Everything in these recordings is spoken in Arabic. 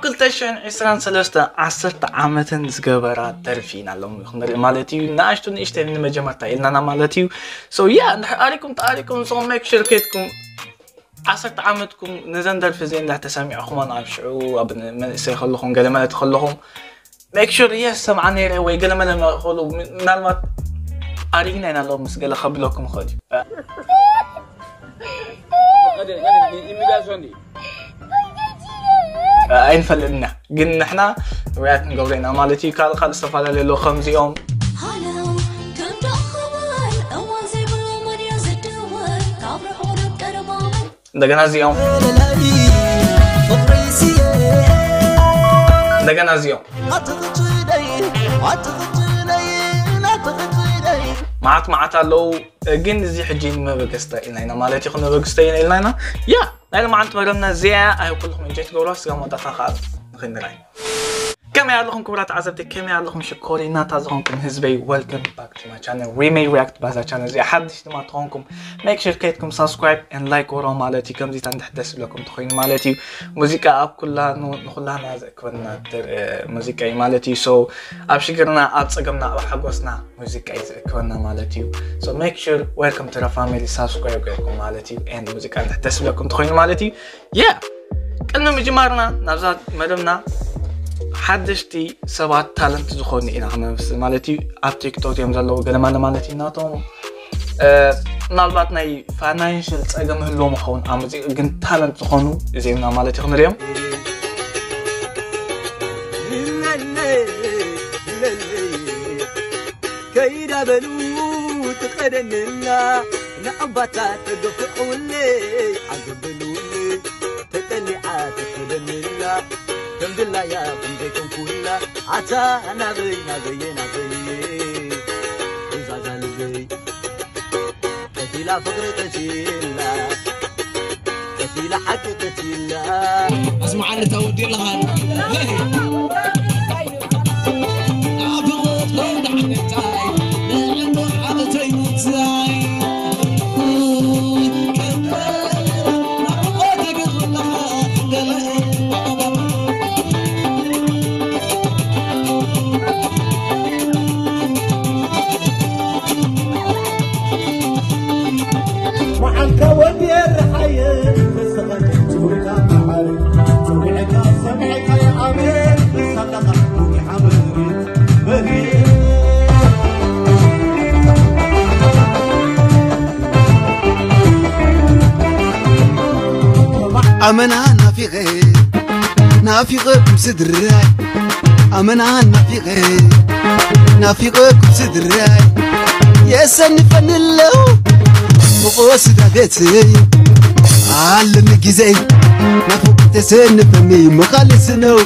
كل تشين عسران سلسلة عصرت عامة زجبرات درفين علىهم خنري مالتي ناشتون إشتري نمجمرتا إلنا أنا مالتي so yeah عليكم so make شركتكم عصرت عامتكم نزن درف زين لا تسمعكم أنا عبشعو أبن من سيخلهم قال ما تخلهم make sure يسمعني روي قال ما لما خلوا من المات أرينا أنا لو مسجل خبلكم خدي أين فلنا قلنا إحنا وياك نقولنا مالتي قال استفاد له 5 يوم دقنا زيوم دقنا زيوم معت لو جن زي حجين ما بقستا إلنا مالتي خلنا بقستين إلنا يا لأن ما عند مرمنا زيا أيو كلهم من جيت جوراس قاموا دخل خلنا راي كم يعلقكم كبرات عزبتك كم يعلقكم شكوري ناتازونكم هزبي welcome back to my channel we may react بهذا channel زي حد اجتماع تخونكم make sure كيتكم subscribe and like ورا مالتي كم زي تندحدث لكم تخين مالتي موسيقى أب كلها نخلها نازق كنا موسيقى مالتي so أبشكرنا أبصقمنا أبحقوسنا موسيقى كنا مالتي so make sure welcome to the family subscribe كيتكم مالتي and موسيقى تندحدث لكم تخين مالتي yeah كنا مجمارنا نبزات مدمنا حدشتي 7 تالنت زخوني إنا عم بس مالتي على تيك توك يوم زلوا قلنا مالتي ناتهم نالبات ناي فاينانشال تأجم هلو مخون عم زي قن تالنت زخونو زينا مالتي خن اليوم كيدا بلو تقدمنا نعبتا تدفعولي عقبلولي تتلعات تقدمنا الحمد لله يا بنتكم كلها عتا نغي إذا زالبي كتيلا فقر كتيلا كتيلا حق كتيلا اسمع عن تودي لها عبغط لو دعم تاي لعنو حالتين تاي أمنا نافقكم صدراي أمنا نافقكم صدراي يا سنفن الله وقوسد بيتي علم جزي نافق تسنفني مخالص نو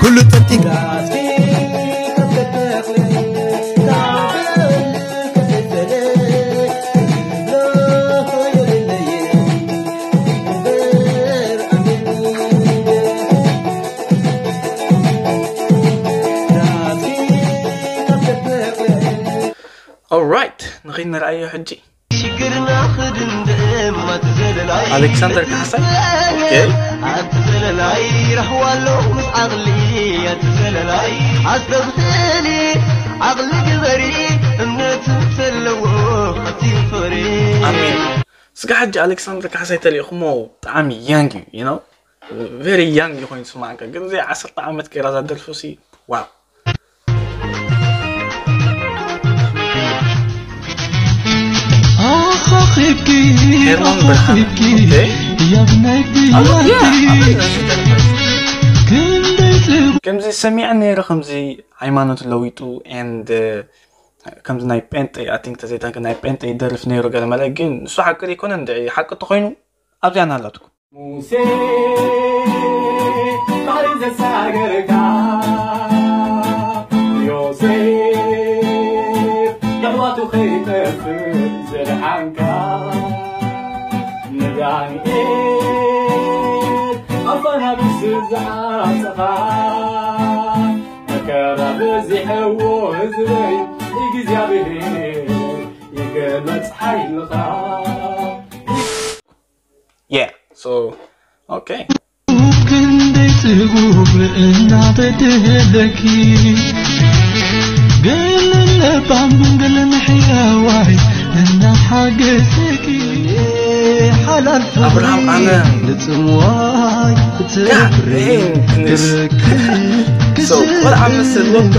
كله تنتيق alright نغينا رأيه حجي ألكسندر كحسن اوكي امين سقى حجي ألكسندر كحسن تلي خمو طعمي young you know very young يخوين سمعك قد زي 10 طعمت كيرازا دلفوسي واو هيرمان برهان كم زي سمعني رقم زي هيمانة لويتو and كم زي ناي بنتي I think تزي تانك ناي بنتي يدرف نيرو قال ملاقين سو حق يكون عندي حق تخينو أبدي أنا لاتكم موسى قارن زساقركا يوسف يغواتو خيطة زرحانكا نقاني أفنا بسزعة صغار مكارا بزيحو هزري يقزي بيه يقلت حيل خار yeah so okay تقول إنها تدهلكي قل اللبان قل نحيا واعي إنها حاجتكي حلال أبراهام أنا لتمواي So what I'm saying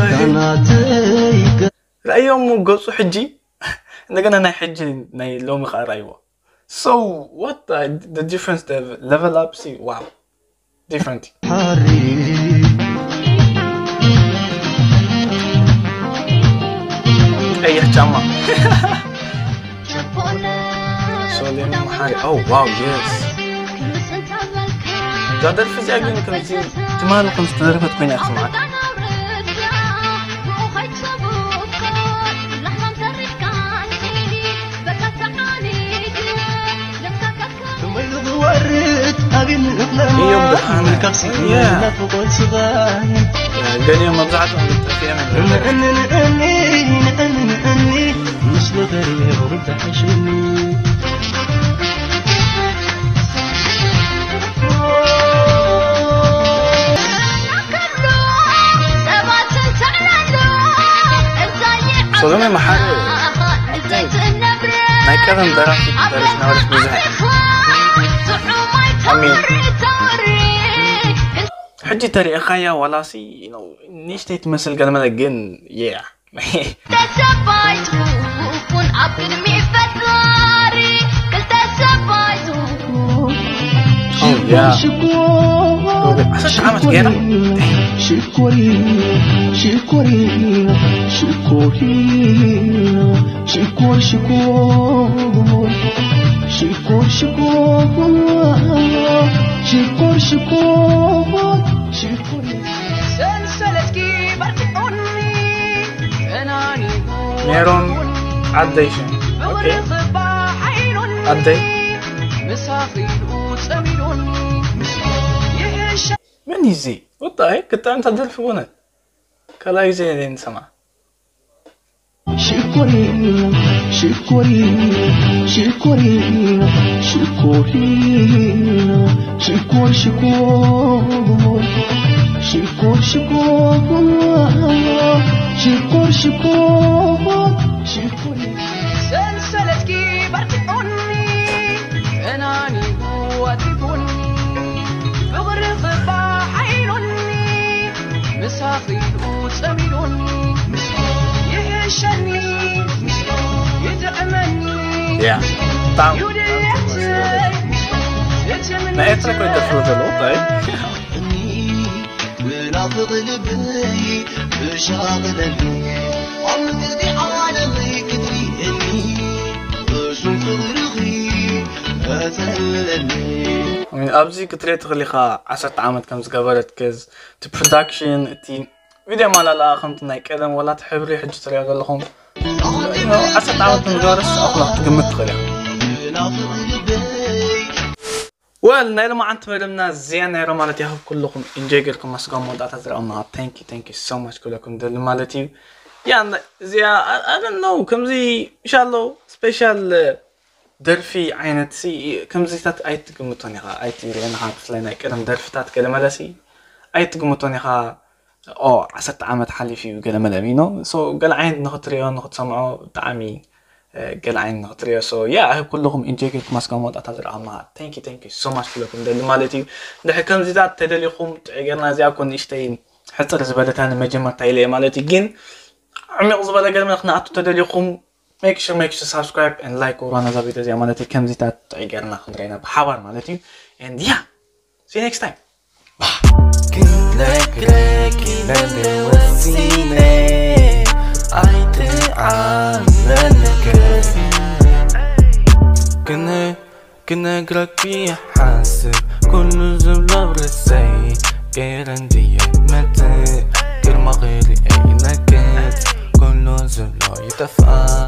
الأيام قصو حجي نقدر نحجي نلوم خارايوه. So what the difference the level up see wow different. أي جماعة. So then محاري oh wow yes. جاد الفيزياء قلنا كنتي تمال كنت تدرب تكون أخ معك. يوم بحانا يا قال يوم مبزعتهم فيها من مش بغير وبتحشني صدمي محل ما يكذن دراسي درس نورس بزهق أمين حجي تاري أخايا ولا سي نيش تمثل قال ماذا جن yeah oh yeah عشان عملت كده ميرون عديشن اوكي عدي من يزي والله كنت انت تلفونه كلا يزي لين سمع yeah طعم ما يترك ويد الفروض الوطي ونافض لبي بشاغلني ومتدي عالمي كدري اني بشوف غرغي أزلني من أبزي كتريت خليها 10 عامات كم زقبرت كز to production تي فيديو مال الآخر تنايك أدم ولا تحبري حج تريق لهم 10 عامات من غارس أخلاق تقمت خليها well نايلو ما عنت ميرمنا زين نايلو مالتي هاف كلكم انجيجلكم مسقام مودات أزرعنا thank you so much كلكم دل مالتي يعني زي I don't know كم زي إن شاء الله special درفي عينت سي كم زي تات أي تقمتوني خا أي تيرين عارف لنا كلام درفتات كلام لسي أي تقمتوني خا 10 عامات حالي فيه كلام لامينو so قال عين نخطريه نخط سمعه تعامي قال عين نخطريه so yeah كلهم انجيكلكم مسقام مودات أزرعنا thank you so much كلكم دل مالتي ده كم زي تات تدليكم تعيرنا زي أكون إشتين حتى زبالتان مجمع تايلي مالتي جين عميق زبالة قال من خناعتو تدليكم make sure subscribe and like ورانا زبيدة زي مالتي كم زي تات تعيرنا خندرينا بحوار مالتي and yeah see you next time كنت لك وسيني عيد عاملك كنا قرك بيه حاسب كل زبلة برسي كيرندية متى كل ما غيري أي نكت كل زبلة يتفقى